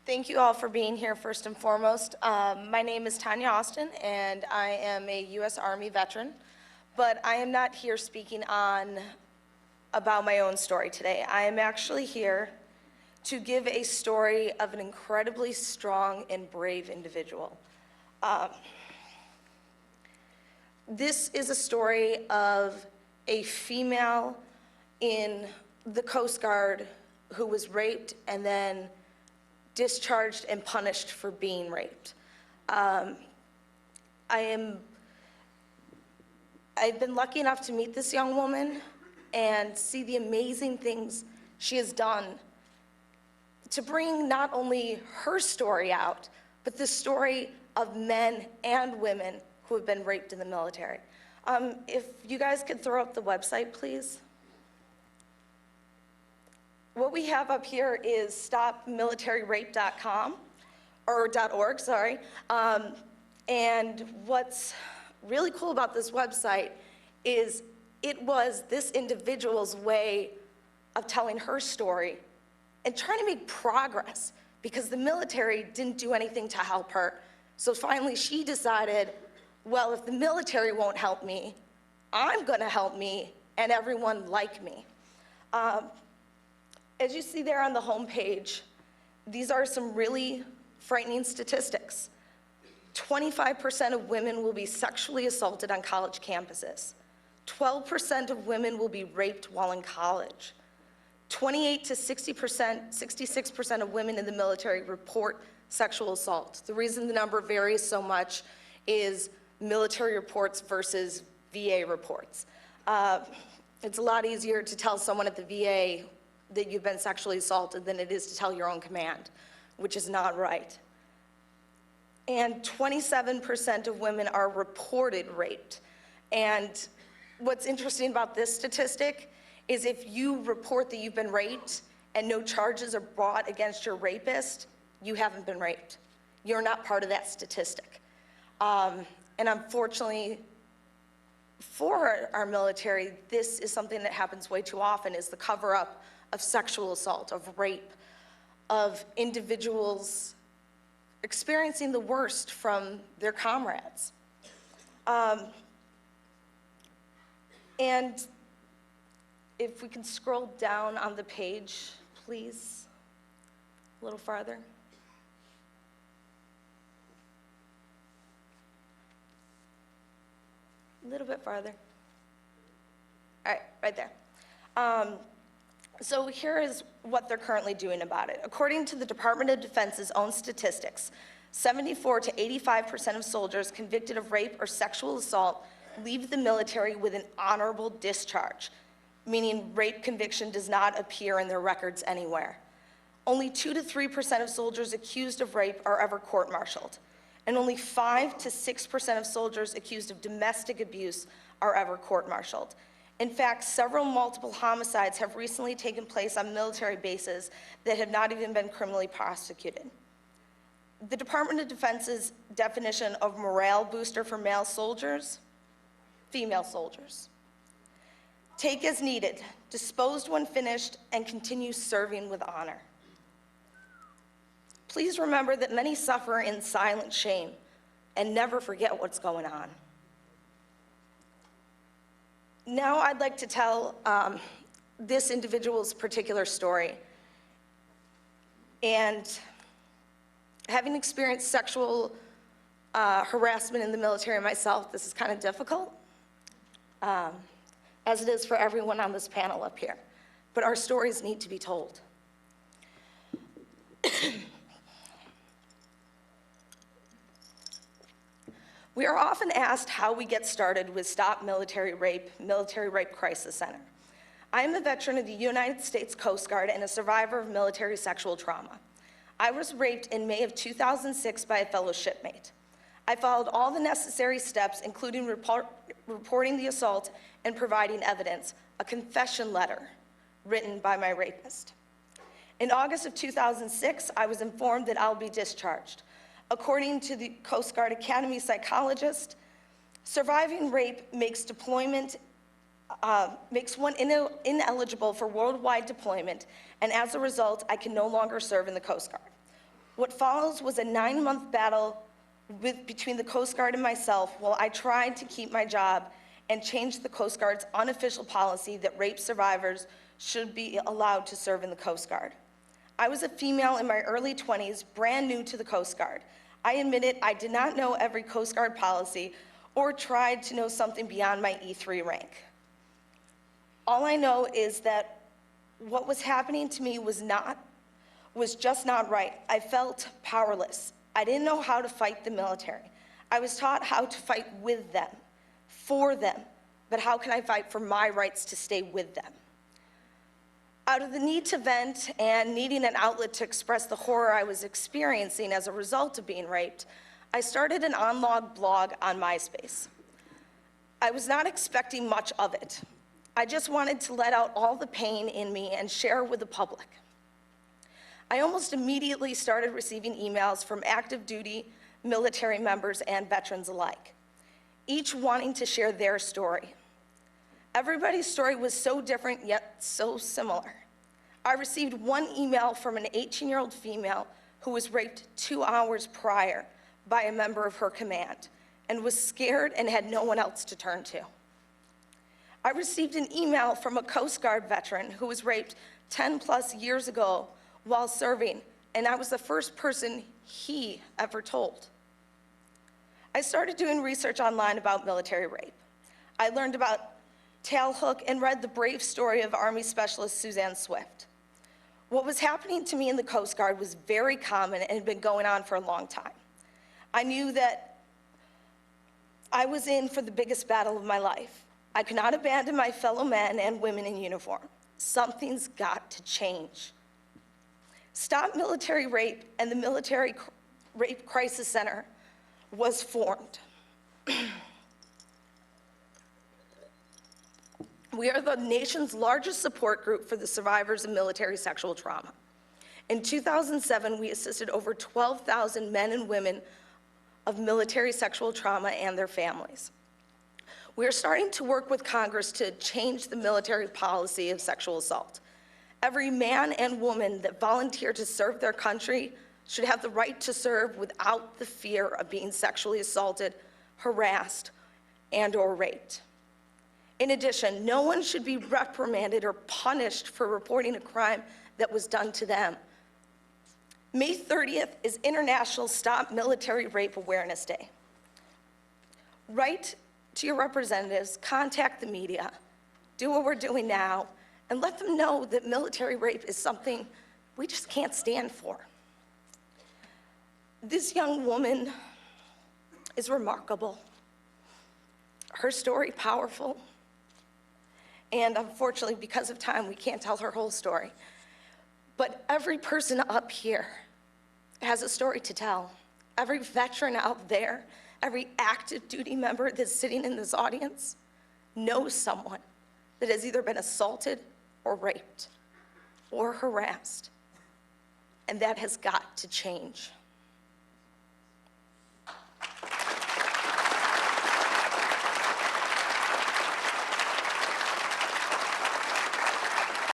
Thank you all for being here first and foremost. My name is Tanya Austin, and I am a U.S. Army veteran, but I am not here speaking about my own story today. I am actually here to give a story of an incredibly strong and brave individual. This is a story of a female in the Coast Guard who was raped and then discharged and punished for being raped. I've been lucky enough to meet this young woman and see the amazing things she has done to bring not only her story out, but the story of men and women who have been raped in the military. If you guys could throw up the website, please. What we have up here is stopmilitaryrape.com, or .org, sorry. And what's really cool about this website is it was this individual's way of telling her story and trying to make progress because the military didn't do anything to help her. So finally she decided, well, if the military won't help me, I'm gonna help me and everyone like me. As you see there on the homepage, these are some really frightening statistics. 25% of women will be sexually assaulted on college campuses. 12% of women will be raped while in college. 28 to 60%, 66% of women in the military report sexual assault. The reason the number varies so much is military reports versus VA reports. It's a lot easier to tell someone at the VA that you've been sexually assaulted than it is to tell your own command, which is not right. And 27% of women are reported raped. And what's interesting about this statistic is if you report that you've been raped and no charges are brought against your rapist, you haven't been raped. You're not part of that statistic. And unfortunately, for our military, this is something that happens way too often, is the cover-up of sexual assault, of rape, of individuals experiencing the worst from their comrades. And if we can scroll down on the page, please, a little farther. A little bit farther. All right, right there. So here is what they're currently doing about it. According to the Department of Defense's own statistics, 74 to 85% of soldiers convicted of rape or sexual assault leave the military with an honorable discharge, meaning rape conviction does not appear in their records anywhere. Only 2 to 3% of soldiers accused of rape are ever court-martialed, and only 5 to 6% of soldiers accused of domestic abuse are ever court-martialed. In fact, several multiple homicides have recently taken place on military bases that have not even been criminally prosecuted. The Department of Defense's definition of morale booster for male soldiers, female soldiers. Take as needed, disposed when finished, and continue serving with honor. Please remember that many suffer in silent shame and never forget what's going on. Now I'd like to tell this individual's particular story. And having experienced sexual harassment in the military myself, this is kind of difficult, as it is for everyone on this panel up here. But our stories need to be told. We are often asked how we get started with Stop Military Rape Crisis Center. I am a veteran of the United States Coast Guard and a survivor of military sexual trauma. I was raped in May of 2006 by a fellow shipmate. I followed all the necessary steps, including reporting the assault and providing evidence, a confession letter written by my rapist. In August of 2006, I was informed that I'll be discharged. According to the Coast Guard Academy psychologist, surviving rape makes one ineligible for worldwide deployment, and as a result, I can no longer serve in the Coast Guard. What follows was a 9-month battle between the Coast Guard and myself while I tried to keep my job and change the Coast Guard's unofficial policy that rape survivors should be allowed to serve in the Coast Guard. I was a female in my early 20s, brand new to the Coast Guard. I admitted I did not know every Coast Guard policy or tried to know something beyond my E3 rank. All I know is that what was happening to me was just not right. I felt powerless. I didn't know how to fight the military. I was taught how to fight with them, for them, but how can I fight for my rights to stay with them? Out of the need to vent and needing an outlet to express the horror I was experiencing as a result of being raped, I started an online blog on MySpace. I was not expecting much of it. I just wanted to let out all the pain in me and share with the public. I almost immediately started receiving emails from active duty military members and veterans alike, each wanting to share their story. Everybody's story was so different yet so similar. I received one email from an 18-year-old female who was raped 2 hours prior by a member of her command and was scared and had no one else to turn to. I received an email from a Coast Guard veteran who was raped 10+ years ago while serving, and I was the first person he ever told. I started doing research online about military rape. I learned about tailhook and read the brave story of Army Specialist Suzanne Swift. What was happening to me in the Coast Guard was very common and had been going on for a long time. I knew that I was in for the biggest battle of my life. I could not abandon my fellow men and women in uniform. Something's got to change. Stop Military Rape and the Military Rape Crisis Center was formed. We are the nation's largest support group for the survivors of military sexual trauma. In 2007, we assisted over 12,000 men and women of military sexual trauma and their families. We are starting to work with Congress to change the military policy of sexual assault. Every man and woman that volunteer to serve their country should have the right to serve without the fear of being sexually assaulted, harassed, and/or raped. In addition, no one should be reprimanded or punished for reporting a crime that was done to them. May 30th is International Stop Military Rape Awareness Day. Write to your representatives, contact the media, do what we're doing now, and let them know that military rape is something we just can't stand for. This young woman is remarkable. Her story powerful. And unfortunately, because of time, we can't tell her whole story. But every person up here has a story to tell. Every veteran out there, every active duty member that's sitting in this audience knows someone that has either been assaulted or raped or harassed. And that has got to change.